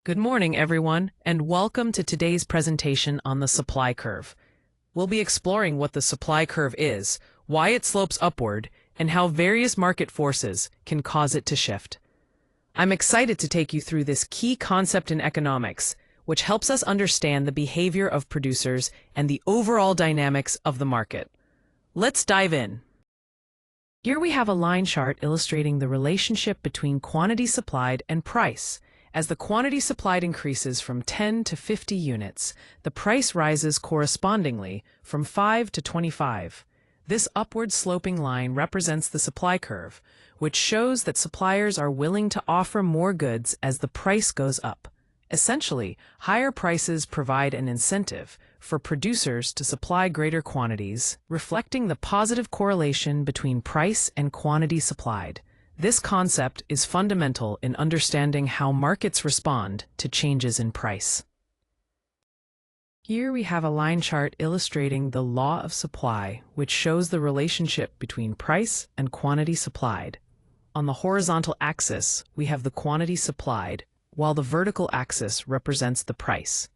Good morning, everyone, and welcome to today's presentation on the supply curve. We'll be exploring what the supply curve is, why it slopes upward, and how various market forces can cause it to shift. I'm excited to take you through this key concept in economics, which helps us understand the behavior of producers and the overall dynamics of the market. Let's dive in. Here we have a line chart illustrating the relationship between quantity supplied and price. As the quantity supplied increases from 10 to 50 units, the price rises correspondingly from 5 to 25. This upward sloping line represents the supply curve, which shows that suppliers are willing to offer more goods as the price goes up. Essentially, higher prices provide an incentive for producers to supply greater quantities, reflecting the positive correlation between price and quantity supplied. This concept is fundamental in understanding how markets respond to changes in price. Here we have a line chart illustrating the law of supply, which shows the relationship between price and quantity supplied. On the horizontal axis, we have the quantity supplied, while the vertical axis represents the price.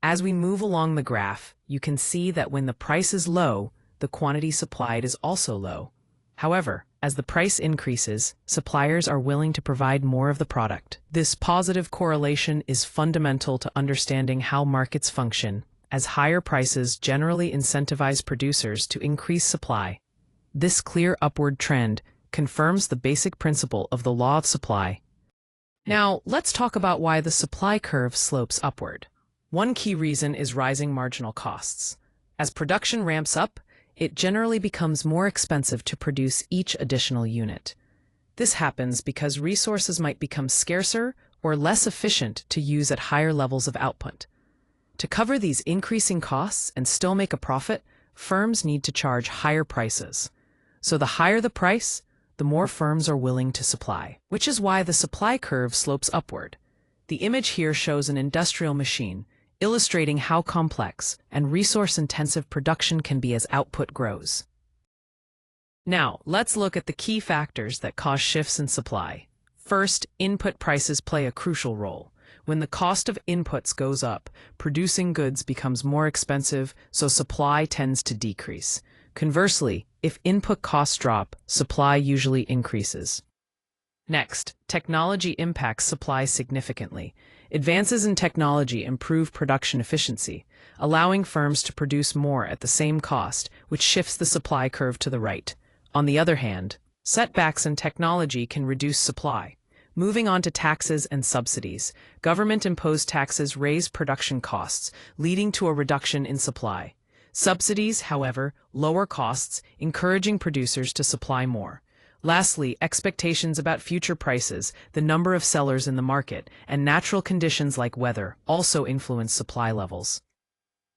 As we move along the graph, you can see that when the price is low, the quantity supplied is also low. However, as the price increases, suppliers are willing to provide more of the product. This positive correlation is fundamental to understanding how markets function, as higher prices generally incentivize producers to increase supply. This clear upward trend confirms the basic principle of the law of supply. Now, let's talk about why the supply curve slopes upward. One key reason is rising marginal costs. As production ramps up, it generally becomes more expensive to produce each additional unit. This happens because resources might become scarcer or less efficient to use at higher levels of output. To cover these increasing costs and still make a profit, firms need to charge higher prices. So the higher the price, the more firms are willing to supply, which is why the supply curve slopes upward. The image here shows an industrial machine, illustrating how complex and resource-intensive production can be as output grows. Now, let's look at the key factors that cause shifts in supply. First, input prices play a crucial role. When the cost of inputs goes up, producing goods becomes more expensive, so supply tends to decrease. Conversely, if input costs drop, supply usually increases. Next, technology impacts supply significantly. Advances in technology improve production efficiency, allowing firms to produce more at the same cost, which shifts the supply curve to the right. On the other hand, setbacks in technology can reduce supply. Moving on to taxes and subsidies, government-imposed taxes raise production costs, leading to a reduction in supply. Subsidies, however, lower costs, encouraging producers to supply more. Lastly, expectations about future prices, the number of sellers in the market, and natural conditions like weather also influence supply levels.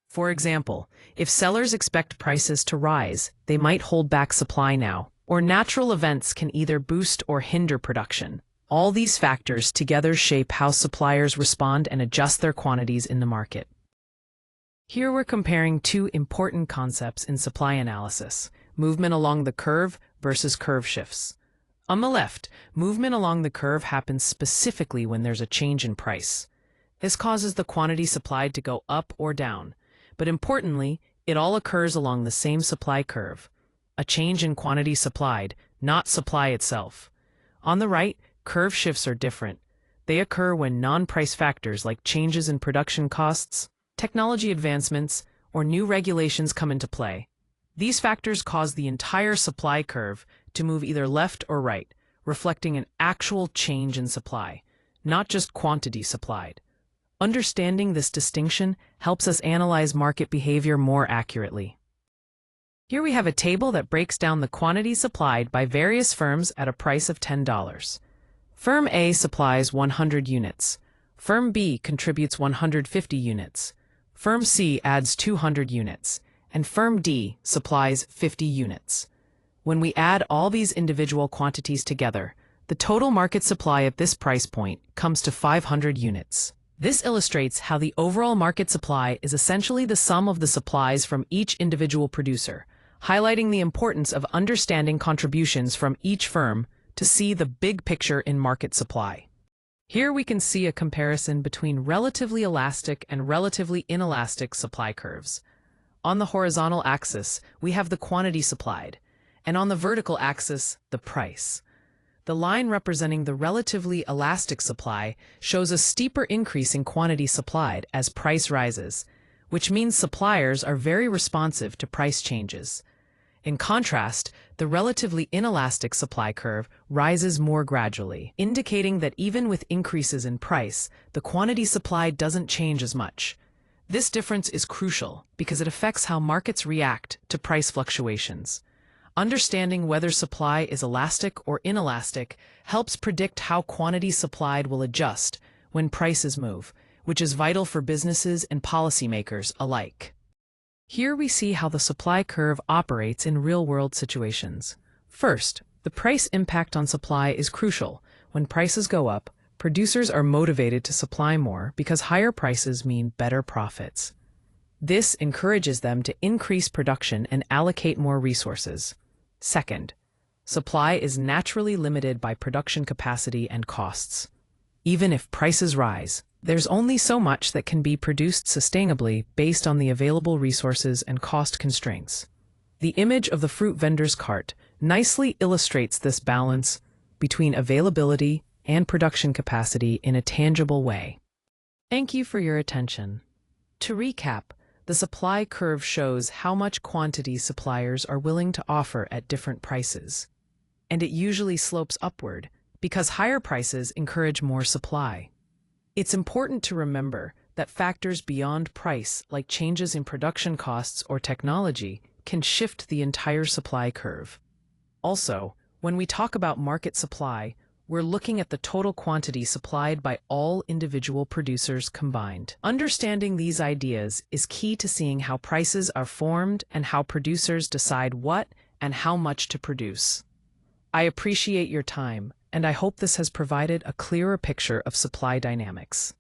For example, if sellers expect prices to rise, they might hold back supply now, or natural events can either boost or hinder production. All these factors together shape how suppliers respond and adjust their quantities in the market. Here we're comparing two important concepts in supply analysis: movement along the curve versus curve shifts. On the left, movement along the curve happens specifically when there's a change in price. This causes the quantity supplied to go up or down, but importantly, it all occurs along the same supply curve. A change in quantity supplied, not supply itself. On the right, curve shifts are different. They occur when non-price factors like changes in production costs, technology advancements, or new regulations come into play. These factors cause the entire supply curve to move either left or right, reflecting an actual change in supply, not just quantity supplied. Understanding this distinction helps us analyze market behavior more accurately. Here we have a table that breaks down the quantity supplied by various firms at a price of $10. Firm A supplies 100 units. Firm B contributes 150 units. Firm C adds 200 units. And Firm D supplies 50 units. When we add all these individual quantities together, the total market supply at this price point comes to 500 units. This illustrates how the overall market supply is essentially the sum of the supplies from each individual producer, highlighting the importance of understanding contributions from each firm to see the big picture in market supply. Here we can see a comparison between relatively elastic and relatively inelastic supply curves. On the horizontal axis, we have the quantity supplied, and on the vertical axis, the price. The line representing the relatively elastic supply shows a steeper increase in quantity supplied as price rises, which means suppliers are very responsive to price changes. In contrast, the relatively inelastic supply curve rises more gradually, indicating that even with increases in price, the quantity supplied doesn't change as much. This difference is crucial because it affects how markets react to price fluctuations. Understanding whether supply is elastic or inelastic helps predict how quantity supplied will adjust when prices move, which is vital for businesses and policymakers alike. Here we see how the supply curve operates in real-world situations. First, the price impact on supply is crucial. When prices go up, producers are motivated to supply more because higher prices mean better profits. This encourages them to increase production and allocate more resources. Second, supply is naturally limited by production capacity and costs. Even if prices rise, there's only so much that can be produced sustainably based on the available resources and cost constraints. The image of the fruit vendor's cart nicely illustrates this balance between availability and production capacity in a tangible way. Thank you for your attention. To recap, the supply curve shows how much quantity suppliers are willing to offer at different prices. And it usually slopes upward because higher prices encourage more supply. It's important to remember that factors beyond price, like changes in production costs or technology, can shift the entire supply curve. Also, when we talk about market supply, we're looking at the total quantity supplied by all individual producers combined. Understanding these ideas is key to seeing how prices are formed and how producers decide what and how much to produce. I appreciate your time, and I hope this has provided a clearer picture of supply dynamics.